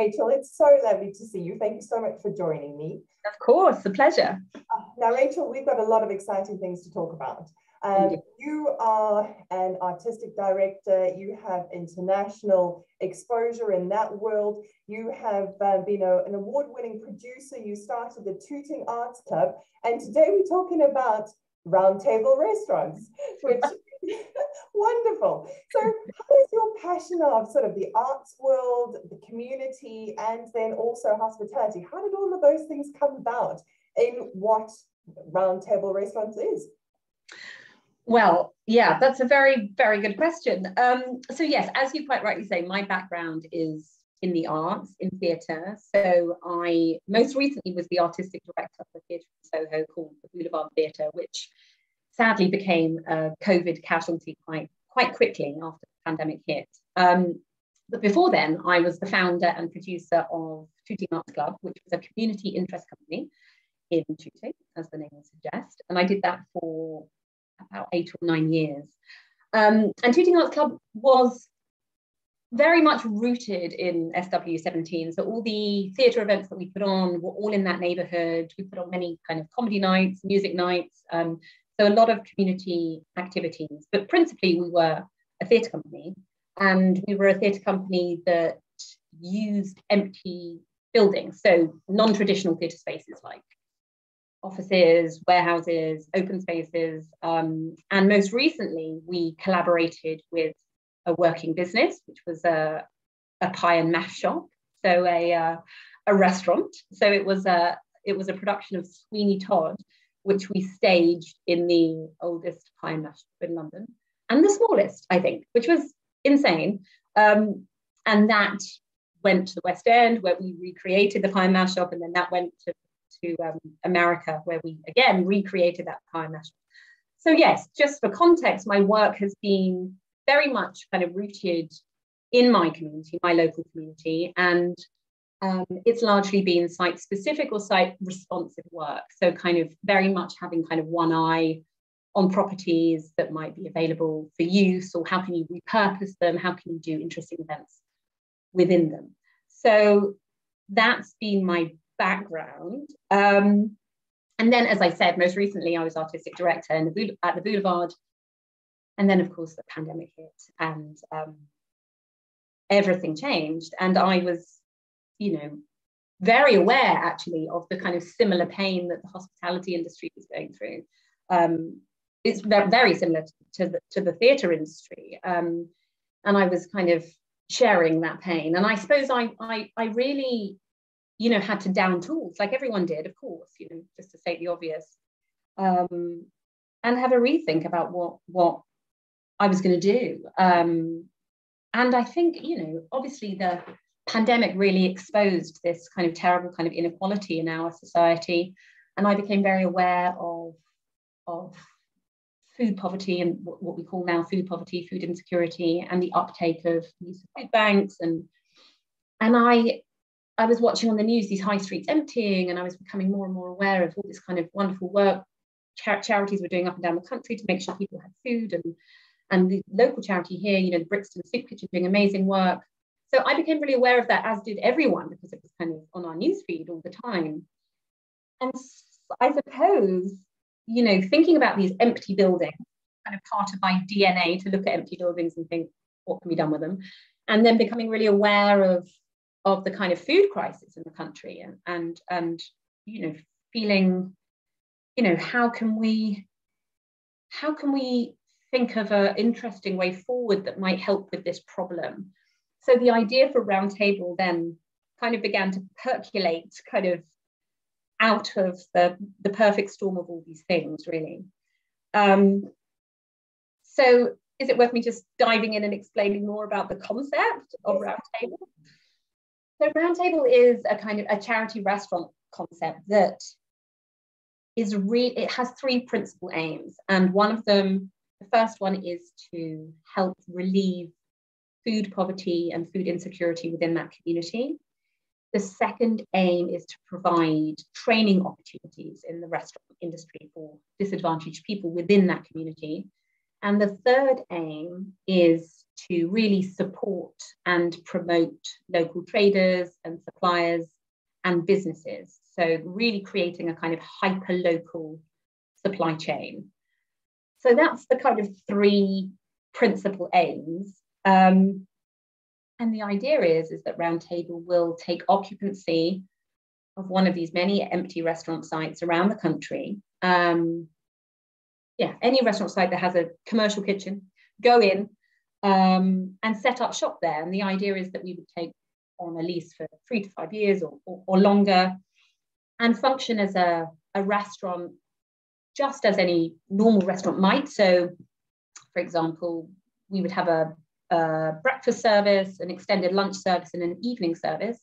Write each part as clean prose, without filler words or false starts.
Rachel, it's so lovely to see you. Thank you so much for joining me. Of course, a pleasure. Now, Rachel, we've got a lot of exciting things to talk about. You are an artistic director. You have international exposure in that world. You have been an award-winning producer. You started the Tooting Arts Club. And today we're talking about roundtable restaurants, which wonderful. So how is your passion of sort of the arts world, the community, and then also hospitality? How did all of those things come about in what roundtable restaurants is? Well, yeah, that's a very, very good question. So yes, as you quite rightly say, my background is in the arts, in theatre. So I most recently was the artistic director of a theatre in Soho called the Boulevard Theatre, which sadly became a COVID casualty quite quickly after the pandemic hit. But before then, I was the founder and producer of Tooting Arts Club, which was a community interest company in Tooting, as the name would suggest. And I did that for about 8 or 9 years. And Tooting Arts Club was very much rooted in SW17. So all the theatre events that we put on were all in that neighbourhood. We put on many kind of comedy nights, music nights, so a lot of community activities. But principally, we were a theatre company, and we were a theatre company that used empty buildings, so non-traditional theatre spaces like offices, warehouses, open spaces, and most recently we collaborated with a working business, which was a pie and mash shop, so a restaurant. So it was a production of Sweeney Todd, which we staged in the oldest pie and mash shop in London, and the smallest, I think, which was insane. And that went to the West End, where we recreated the pie and mash shop, and then that went to America, where we again recreated that pie and mash shop. So yes, just for context, my work has been very much kind of rooted in my community, my local community, and it's largely been site-specific or site-responsive work. So kind of very much having kind of one eye on properties that might be available for use, or how can you repurpose them? How can you do interesting events within them? So that's been my background. And then, as I said, most recently I was artistic director at the Boulevard. And then, of course, the pandemic hit, and everything changed. And I was, very aware actually of the kind of similar pain that the hospitality industry was going through. It's very similar to the theatre industry. And I was kind of sharing that pain. And I suppose I really, had to down tools, like everyone did, of course, just to state the obvious, and have a rethink about what I was going to do. And I think, obviously the pandemic really exposed this kind of terrible kind of inequality in our society. And I became very aware of food poverty, and what we call now food poverty, food insecurity, and the uptake of use of food banks. And I was watching on the news these high streets emptying, and I was becoming more and more aware of all this kind of wonderful work charities were doing up and down the country to make sure people had food, and the local charity here, the Brixton Soup Kitchen, doing amazing work. So I became really aware of that, as did everyone, because it was kind of on our newsfeed all the time. And I suppose, thinking about these empty buildings, kind of part of my DNA to look at empty buildings and think, what can be done with them? And then becoming really aware of the kind of food crisis in the country, and feeling, how can we think of an interesting way forward that might help with this problem? So the idea for Roundtable then kind of began to percolate kind of out of the perfect storm of all these things, really. So is it worth me just diving in and explaining more about the concept of Roundtable? So Roundtable is a kind of a charity restaurant concept that is it has 3 principal aims. And one of them, the first one, is to help relieve food poverty and food insecurity within that community. The second aim is to provide training opportunities in the restaurant industry for disadvantaged people within that community. And the third aim is to really support and promote local traders and suppliers and businesses. So really creating a kind of hyper-local supply chain. So that's the kind of three principal aims. And the idea is that Roundtable will take occupancy of one of these many empty restaurant sites around the country. Any restaurant site that has a commercial kitchen, go in and set up shop there. And the idea is that we would take on a lease for 3 to 5 years or longer and function as a restaurant just as any normal restaurant might. So, for example, we would have a breakfast service, an extended lunch service, and an evening service.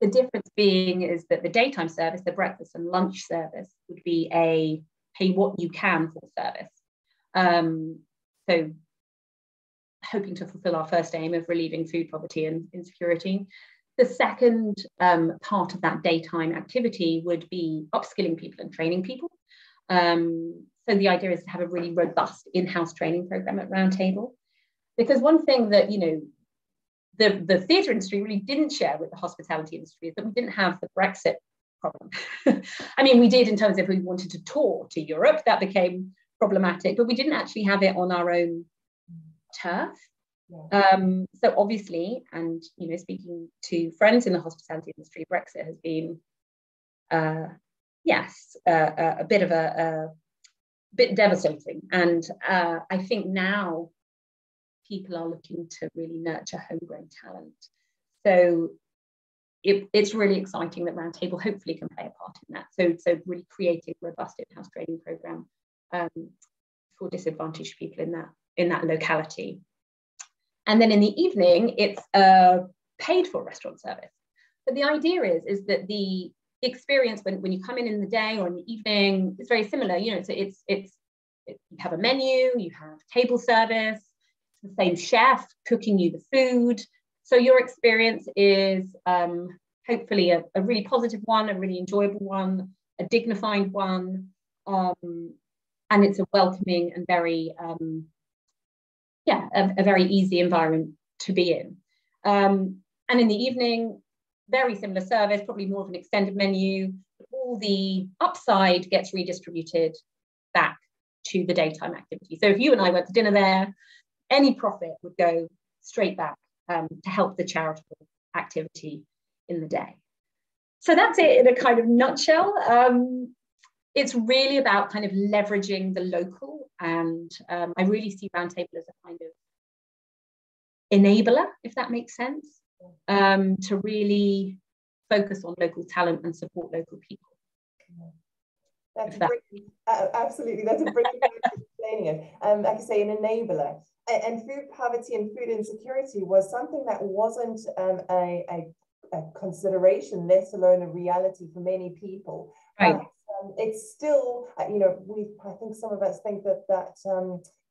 The difference being is that the daytime service, the breakfast and lunch service, would be a pay what you can for service. So hoping to fulfill our first aim of relieving food poverty and insecurity. The second part of that daytime activity would be upskilling people and training people. So the idea is to have a really robust in-house training program at Roundtable. Because one thing that, the theatre industry really didn't share with the hospitality industry is that we didn't have the Brexit problem. I mean, we did in terms of if we wanted to tour to Europe, that became problematic, but we didn't actually have it on our own turf. Yeah. So obviously, and speaking to friends in the hospitality industry, Brexit has been, a bit devastating. And I think now people are looking to really nurture homegrown talent. So it's really exciting that Roundtable hopefully can play a part in that. So really creating a robust in-house training program for disadvantaged people in that locality. And then in the evening, it's a paid for restaurant service. But the idea is that the experience when you come in the day or in the evening is very similar. So it's you have a menu, you have table service, the same chef cooking you the food. So your experience is hopefully a really positive one, a really enjoyable one, a dignified one, and it's a welcoming and very a very easy environment to be in. And in the evening, very similar service, probably more of an extended menu. All the upside gets redistributed back to the daytime activity. So if you and I went to dinner there, any profit would go straight back to help the charitable activity in the day. So that's it in a kind of nutshell. It's really about kind of leveraging the local, and I really see Roundtable as a kind of enabler, if that makes sense, to really focus on local talent and support local people. Absolutely, that's a brilliant way of explaining it. Like I say, an enabler. And food poverty and food insecurity was something that wasn't a consideration, let alone a reality for many people. Right. It's still, I think some of us think that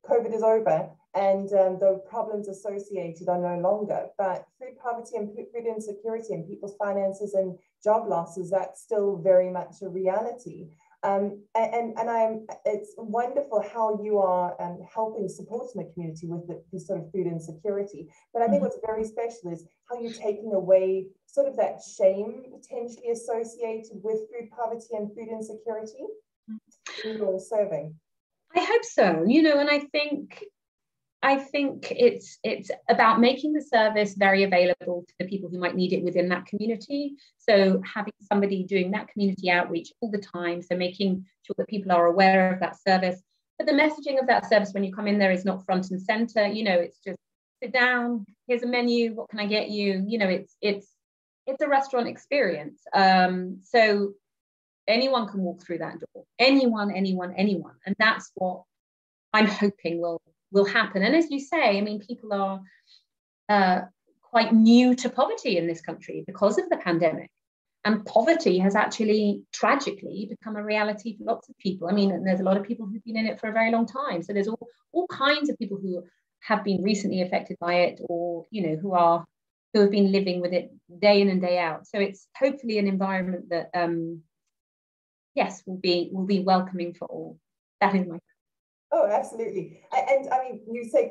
COVID is over and the problems associated are no longer. But food poverty and food insecurity and people's finances and job losses, that's still very much a reality. It's wonderful how you are helping supporting the community with this sort of food insecurity. But I think what's very special is how you're taking away sort of that shame potentially associated with food poverty and food insecurity in your serving. I hope so, and I think it's about making the service very available to the people who might need it within that community. So having somebody doing that community outreach all the time, so making sure that people are aware of that service. But the messaging of that service when you come in there is not front and center. It's just sit down, here's a menu, what can I get you? It's a restaurant experience. So anyone can walk through that door. Anyone. And that's what I'm hoping will happen. And as you say, I mean, people are quite new to poverty in this country because of the pandemic. And poverty has actually tragically become a reality for lots of people. I mean, and there's a lot of people who've been in it for a very long time. So there's all kinds of people who have been recently affected by it, or who have been living with it day in and day out. So it's hopefully an environment that will be welcoming for all. That is my Oh, absolutely. And I mean, you say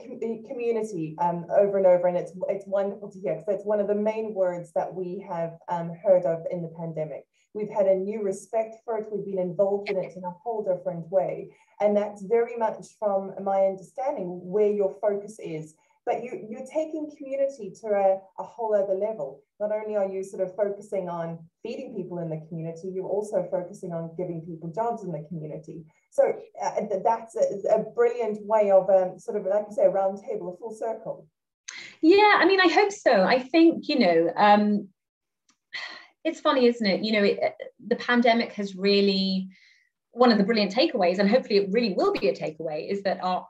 community over and over, and it's wonderful to hear, because that's one of the main words that we have heard of in the pandemic. We've had a new respect for it. We've been involved in it in a whole different way. And that's very much, from my understanding, where your focus is. But you're taking community to a whole other level. Not only are you sort of focusing on feeding people in the community, you're also focusing on giving people jobs in the community. So that's a brilliant way of sort of, like you say, a round table, a full circle. Yeah, I mean, I hope so. I think, it's funny, isn't it? The pandemic has really, one of the brilliant takeaways, and hopefully it really will be a takeaway, is that our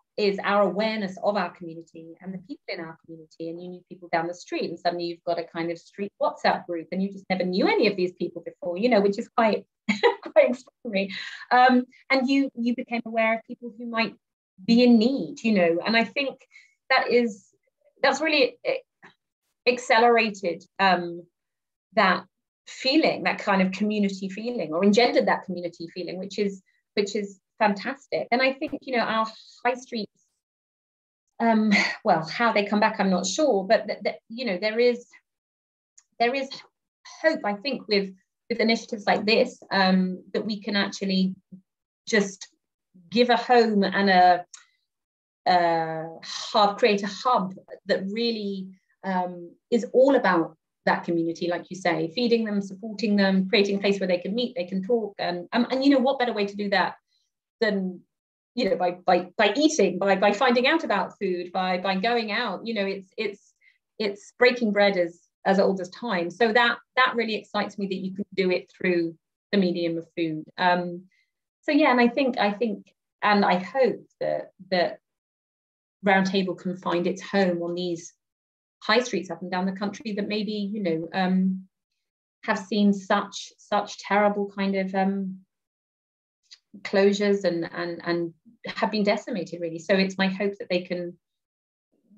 awareness of our community and the people in our community. And you meet people down the street, and suddenly you've got a kind of street WhatsApp group, and you just never knew any of these people before, which is quite quite extraordinary. And you became aware of people who might be in need, and I think that's really accelerated that feeling, that kind of community feeling, or engendered that community feeling, which is fantastic. And I think, our high streets, well, how they come back, I'm not sure, but there is hope, I think, with initiatives like this, that we can actually just give a home and create a hub that really is all about that community, like you say, feeding them, supporting them, creating a place where they can meet, they can talk, and what better way to do that than by eating, by finding out about food, by going out. It's breaking bread as old as time. So that really excites me, that you can do it through the medium of food. So yeah, and I think and I hope that Roundtable can find its home on these high streets up and down the country that maybe have seen such terrible kind of closures and have been decimated, really. So it's my hope that they can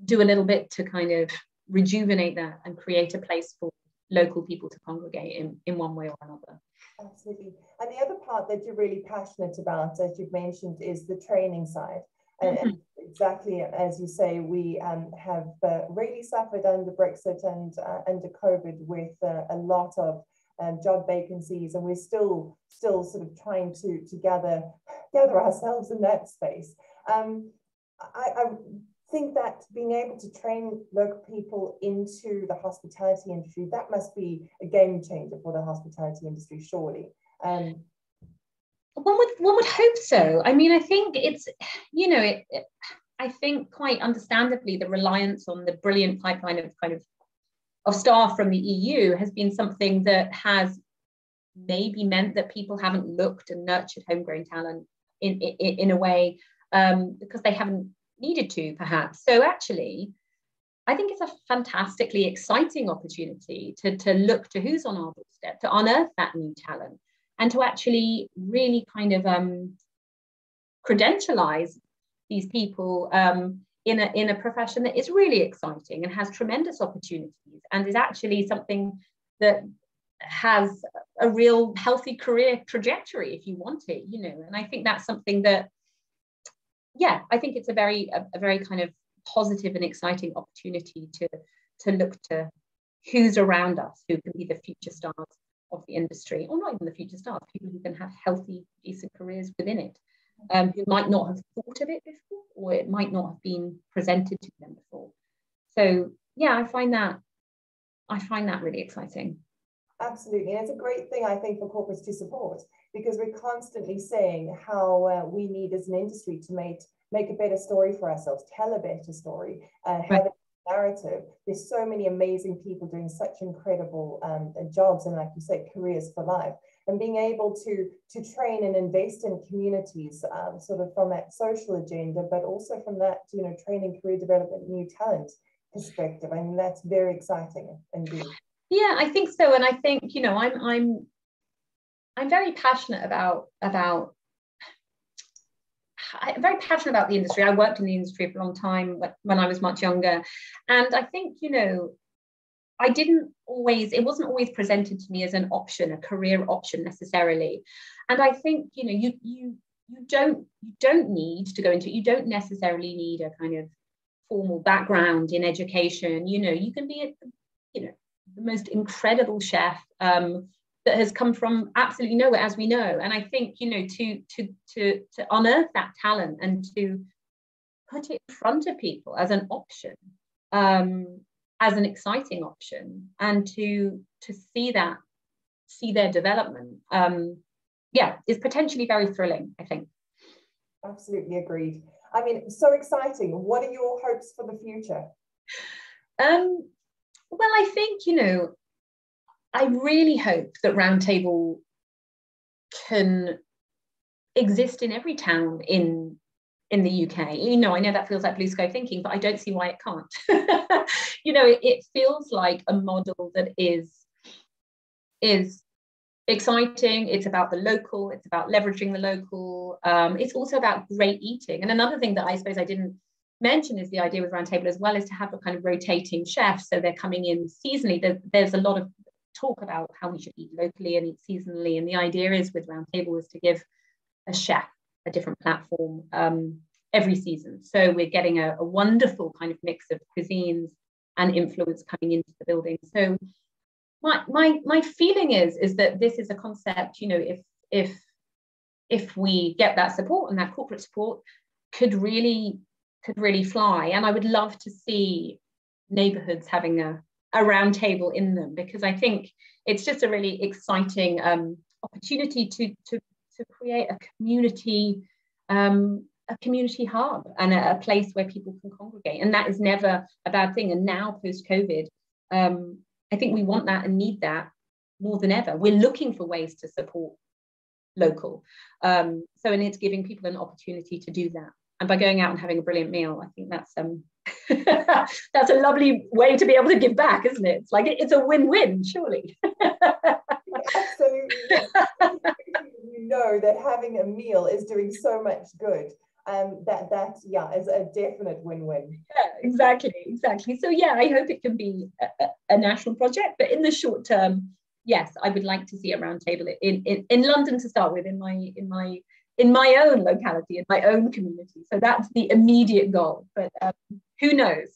do a little bit to kind of rejuvenate that and create a place for local people to congregate in one way or another. Absolutely. And the other part that you're really passionate about, as you've mentioned, is the training side. And exactly as you say, we have really suffered under Brexit and under COVID with a lot of job vacancies, and we're still sort of trying to gather ourselves in that space. I think that being able to train local people into the hospitality industry, that must be a game changer for the hospitality industry, surely. One would hope so. I mean, I think it's, I think quite understandably, the reliance on the brilliant pipeline of staff from the EU has been something that has maybe meant that people haven't looked and nurtured homegrown talent in a way because they haven't needed to, perhaps. So actually, I think it's a fantastically exciting opportunity to look to who's on our doorstep, to unearth that new talent, and to actually really kind of credentialize these people in a profession that is really exciting and has tremendous opportunities, and is actually something that has a real healthy career trajectory if you want it, And I think that's something that, yeah, I think it's a very kind of positive and exciting opportunity to look to who's around us, who can be the future stars of the industry, or not even the future stars, people who can have healthy, decent careers within it, who might not have thought of it before, or it might not have been presented to them before. So yeah, I find that really exciting. Absolutely, and it's a great thing, I think, for corporates to support, because we're constantly saying how we need as an industry to make a better story for ourselves, tell a better story, have a narrative. There's so many amazing people doing such incredible jobs, and like you say, careers for life. And being able to train and invest in communities, sort of from that social agenda, but also from that, training, career development, new talent perspective. I mean, that's very exciting indeed. Yeah, I think so. And I think, I'm very passionate about the industry. I worked in the industry for a long time when I was much younger. And I think, it wasn't always presented to me as an option, a career option necessarily. And I think, you don't need to go into, you don't necessarily need a kind of formal background in education. You can be the most incredible chef that has come from absolutely nowhere, as we know. And I think, to unearth that talent and to put it in front of people as an option, as an exciting option, and to see their development, is potentially very thrilling, I think. Absolutely agreed. I mean, so exciting. What are your hopes for the future? Well, I think, I really hope that Roundtable can exist in every town in the UK. I know that feels like blue sky thinking, but I don't see why it can't. It feels like a model that is exciting. It's about the local, it's about leveraging the local. It's also about great eating. And another thing that I suppose I didn't mention is the idea with Roundtable as well, is to have a kind of rotating chef. So they're coming in seasonally. There's a lot of talk about how we should eat locally and eat seasonally. And the idea is with Roundtable is to give a chef a different platform every season. So we're getting a wonderful kind of mix of cuisines and influence coming into the building. So my feeling is that this is a concept, if we get that support and that corporate support, could really fly. And I would love to see neighborhoods having a roundtable in them, because I think it's just a really exciting opportunity to create a community hub and a place where people can congregate. And that is never a bad thing. And now post-COVID, I think we want that and need that more than ever. We're looking for ways to support local. And it's giving people an opportunity to do that. And by going out and having a brilliant meal, I think that's that's a lovely way to be able to give back, isn't it? It's like it's a win-win, surely. Absolutely. That having a meal is doing so much good. That is a definite win-win. Yeah, exactly. So I hope it can be a national project, but in the short term, yes, I would like to see a roundtable in London to start with, in my own locality, in my own community. So that's the immediate goal. But who knows?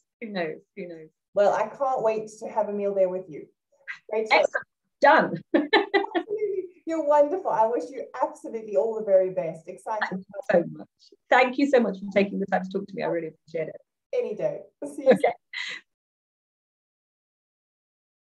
Well, I can't wait to have a meal there with you. Great. Excellent. Done. You're wonderful. I wish you absolutely all the very best. Exciting. Thank you so much. Thank you so much for taking the time to talk to me. I really appreciate it. Any day. See you soon.